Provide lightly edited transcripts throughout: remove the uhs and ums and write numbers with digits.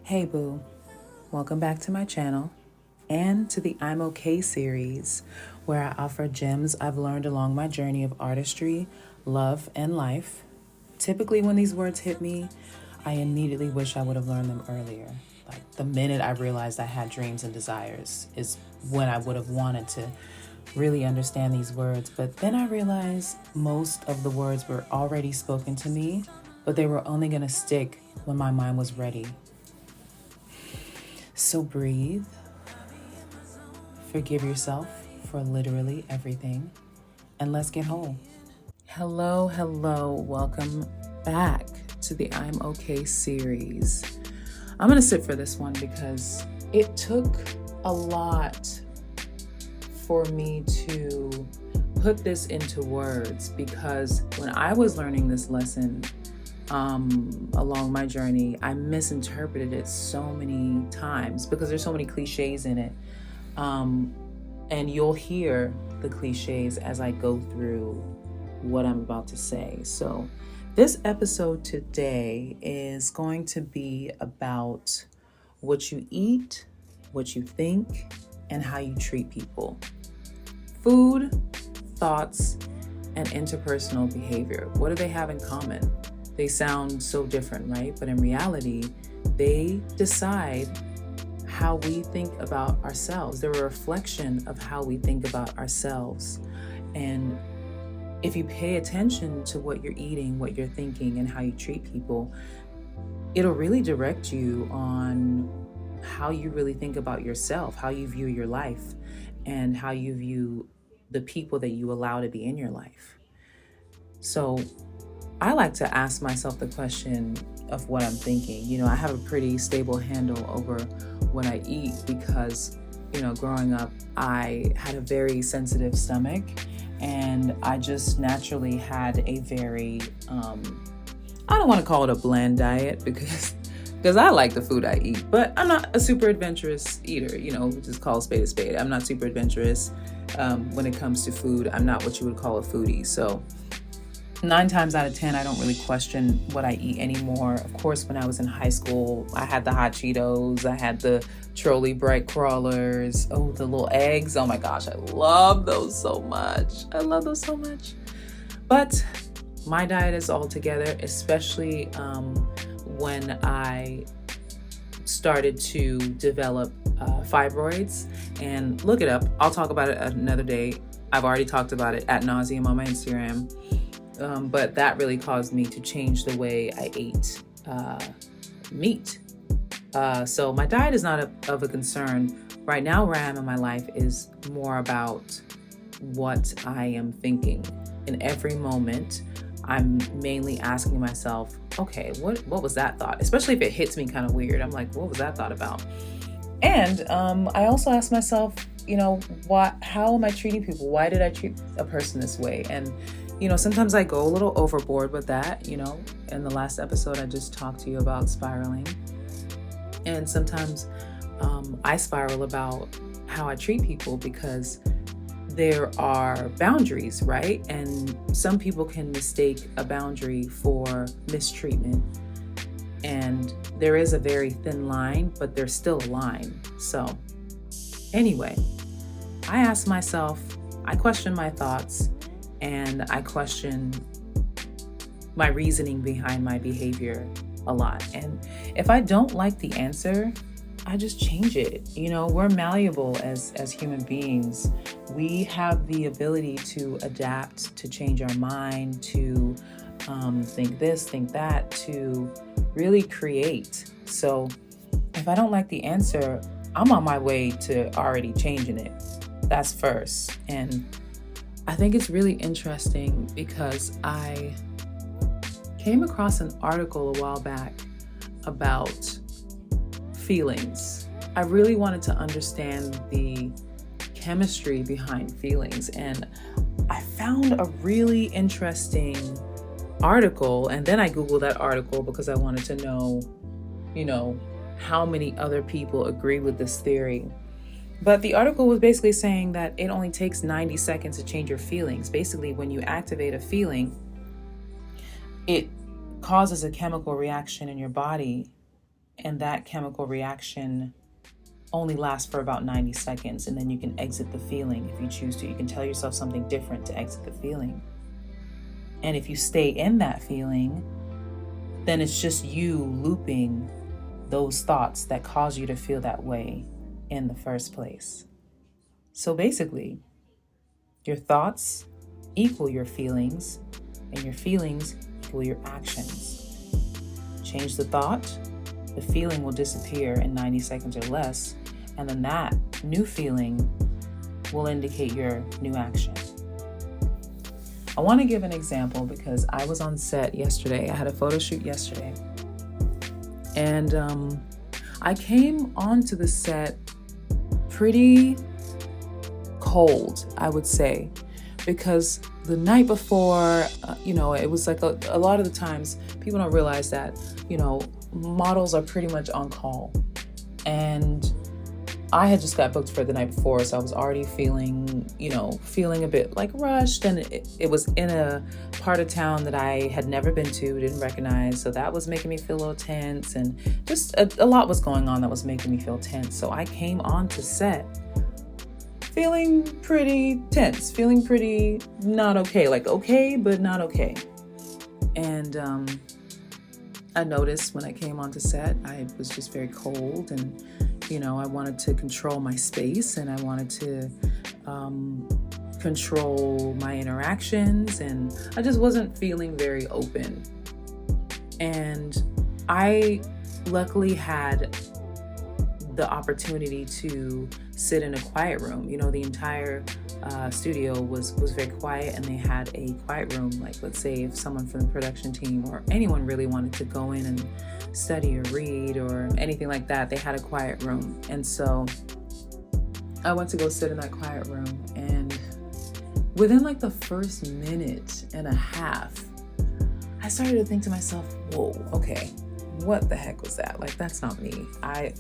Hey boo, welcome back to my channel and to the I'm Okay series, where I offer gems I've learned along my journey of artistry, love, and life. Typically when these words hit me, I immediately wish I would have learned them earlier. Like the minute I realized I had dreams and desires is when I would have wanted to really understand these words. But then I realized most of the words were already spoken to me, but they were only going to stick when my mind was ready. So breathe, forgive yourself for literally everything, and let's get whole. Hello, welcome back to the I'm Okay series. I'm gonna sit for this one because it took a lot for me to put this into words, because when I was learning this lesson, along my journey, I misinterpreted it so many times because there's so many cliches in it. And you'll hear the cliches as I go through what I'm about to say. So this episode today is going to be about what you eat, what you think, and how you treat people. Food, thoughts, and interpersonal behavior. What do they have in common? They sound so different, right? But in reality, they decide how we think about ourselves. They're a reflection of how we think about ourselves. And if you pay attention to what you're eating, what you're thinking, and how you treat people, it'll really direct you on how you really think about yourself, how you view your life, and how you view the people that you allow to be in your life. So I like to ask myself the question of what I'm thinking. You know, I have a pretty stable handle over what I eat because, growing up, I had a very sensitive stomach, and I just naturally had a very, I don't want to call it a bland diet because I like the food I eat, but I'm not a super adventurous eater, just call a spade a spade. I'm not super adventurous when it comes to food. I'm not what you would call a foodie. So 9 times out of 10, I don't really question what I eat anymore. Of course, when I was in high school, I had the hot Cheetos, I had the trolley bright crawlers, the little eggs. Oh my gosh, I love those so much. But my diet is all together, especially when I started to develop fibroids. And look it up. I'll talk about it another day. I've already talked about it ad nauseum on my Instagram. But that really caused me to change the way I ate meat. So my diet is not of a concern. Right now, where I am in my life is more about what I am thinking. In every moment, I'm mainly asking myself, okay, what was that thought? Especially if it hits me kind of weird. I'm like, what was that thought about? And I also ask myself, how am I treating people? Why did I treat a person this way? And sometimes I go a little overboard with that. In the last episode, I just talked to you about spiraling. And sometimes I spiral about how I treat people because there are boundaries, right? And some people can mistake a boundary for mistreatment. And there is a very thin line, but there's still a line. So anyway, I ask myself, I question my thoughts, and I question my reasoning behind my behavior a lot. And if I don't like the answer, I just change it. We're malleable as human beings. We have the ability to adapt, to change our mind, to think this, think that, to really create. So if I don't like the answer, I'm on my way to already changing it. That's first. And I think it's really interesting because I came across an article a while back about feelings. I really wanted to understand the chemistry behind feelings, and I found a really interesting article, and then I Googled that article because I wanted to know, how many other people agree with this theory. But the article was basically saying that it only takes 90 seconds to change your feelings. Basically, when you activate a feeling, it causes a chemical reaction in your body And that chemical reaction only lasts for about 90 seconds, and then you can exit the feeling if you choose to. You can tell yourself something different to exit the feeling. And if you stay in that feeling, then it's just you looping those thoughts that cause you to feel that way in the first place. So basically, your thoughts equal your feelings, and your feelings equal your actions. Change the thought, the feeling will disappear in 90 seconds or less, and then that new feeling will indicate your new action. I want to give an example because I was on set yesterday. I had a photo shoot yesterday. And I came onto the set pretty cold, I would say, because the night before, it was like a lot of the times people don't realize that, models are pretty much on call. And I had just got booked for the night before, so I was already feeling a bit like rushed, and it was in a part of town that I had never been to, didn't recognize, so that was making me feel a little tense, and just a lot was going on that was making me feel tense. So I came onto set feeling pretty tense, feeling pretty not okay, like okay, but not okay. And I noticed when I came onto set, I was just very cold, and I wanted to control my space, and I wanted to control my interactions, and I just wasn't feeling very open. And I luckily had the opportunity to sit in a quiet room. The entire studio was very quiet, and they had a quiet room. Like, let's say if someone from the production team or anyone really wanted to go in and study or read or anything like that, they had a quiet room. And so I went to go sit in that quiet room, and within like the first minute and a half, I started to think to myself, whoa, okay, what the heck was that? Like, that's not me. I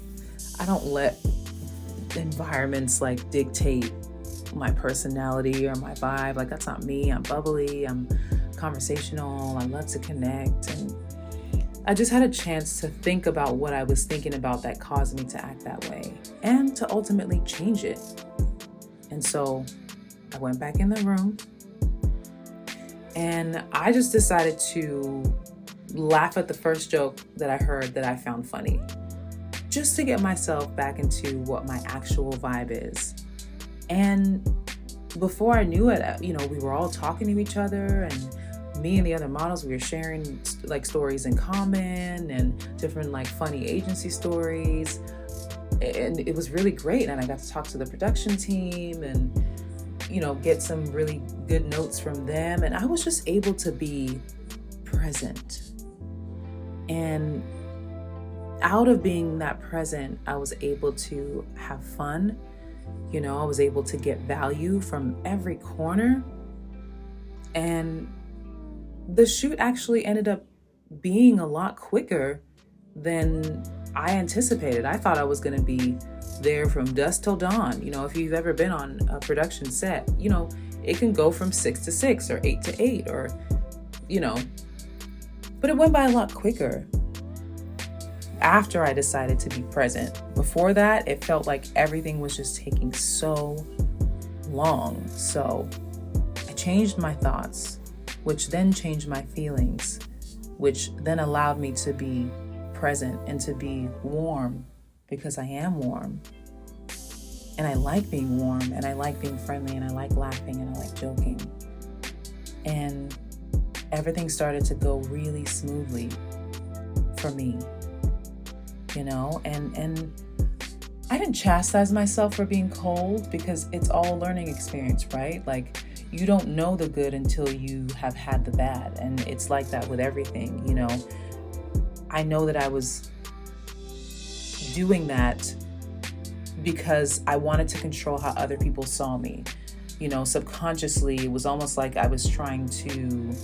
don't let environments like dictate my personality or my vibe. Like, that's not me. I'm bubbly, I'm conversational, I love to connect. And I just had a chance to think about what I was thinking about that caused me to act that way, and to ultimately change it. And so I went back in the room, and I just decided to laugh at the first joke that I heard that I found funny, just to get myself back into what my actual vibe is. And before I knew it, we were all talking to each other, and me and the other models, we were sharing like stories in common and different like funny agency stories. And it was really great. And I got to talk to the production team and, get some really good notes from them. And I was just able to be present. And out of being that present, I was able to have fun. I was able to get value from every corner. And the shoot actually ended up being a lot quicker than I anticipated. I thought I was going to be there from dusk till dawn. If you've ever been on a production set, it can go from 6 to 6 or 8 to 8 or, but it went by a lot quicker after I decided to be present. Before that, it felt like everything was just taking so long. So I changed my thoughts, which then changed my feelings, which then allowed me to be present and to be warm, because I am warm. And I like being warm, and I like being friendly, and I like laughing, and I like joking. And everything started to go really smoothly for me, and I didn't chastise myself for being cold, because it's all a learning experience, right? Like, you don't know the good until you have had the bad. And it's like that with everything, I know that I was doing that because I wanted to control how other people saw me. Subconsciously, it was almost like I was trying to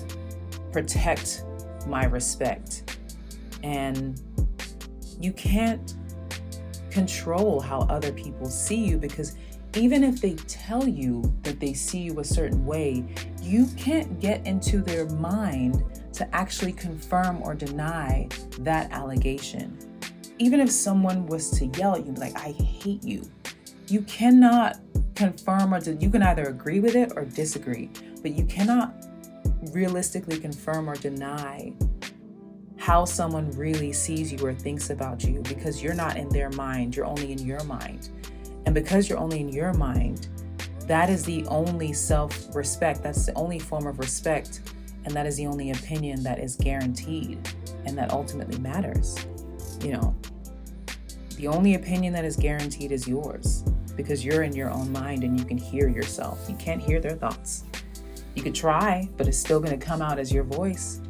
protect my respect. And you can't control how other people see you, because even if they tell you that they see you a certain way, you can't get into their mind to actually confirm or deny that allegation. Even if someone was to yell at you, like, I hate you, you cannot confirm you can either agree with it or disagree, but you cannot realistically confirm or deny how someone really sees you or thinks about you, because you're not in their mind, you're only in your mind. And because you're only in your mind, that is the only self-respect, that's the only form of respect, and that is the only opinion that is guaranteed and that ultimately matters. The only opinion that is guaranteed is yours, because you're in your own mind and you can hear yourself. You can't hear their thoughts. You could try, but it's still going to come out as your voice.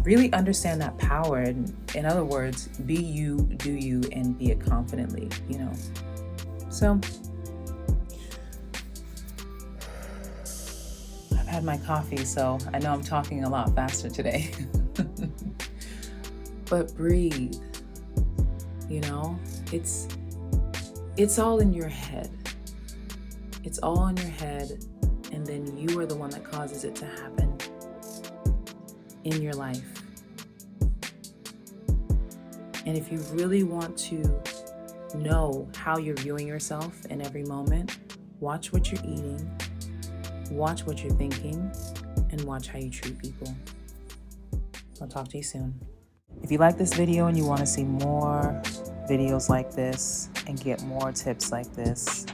Really understand that power. And in other words, be you, do you, and be it confidently, So I've had my coffee, so I know I'm talking a lot faster today. But breathe. It's all in your head. It's all in your head, and then you are the one that causes it to happen in your life. And if you really want to know how you're viewing yourself in every moment, watch what you're eating, watch what you're thinking, and watch how you treat people. I'll talk to you soon. If you like this video and you want to see more videos like this and get more tips like this,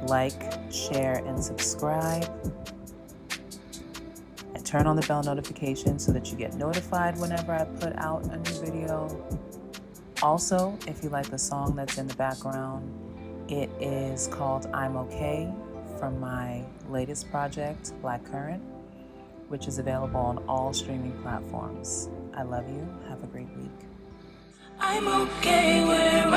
like, share, and subscribe. And turn on the bell notification so that you get notified whenever I put out a new video. Also, if you like the song that's in the background, it is called I'm Okay from my latest project, Blackcurrant, which is available on all streaming platforms. I love you. Have a great week. I'm okay where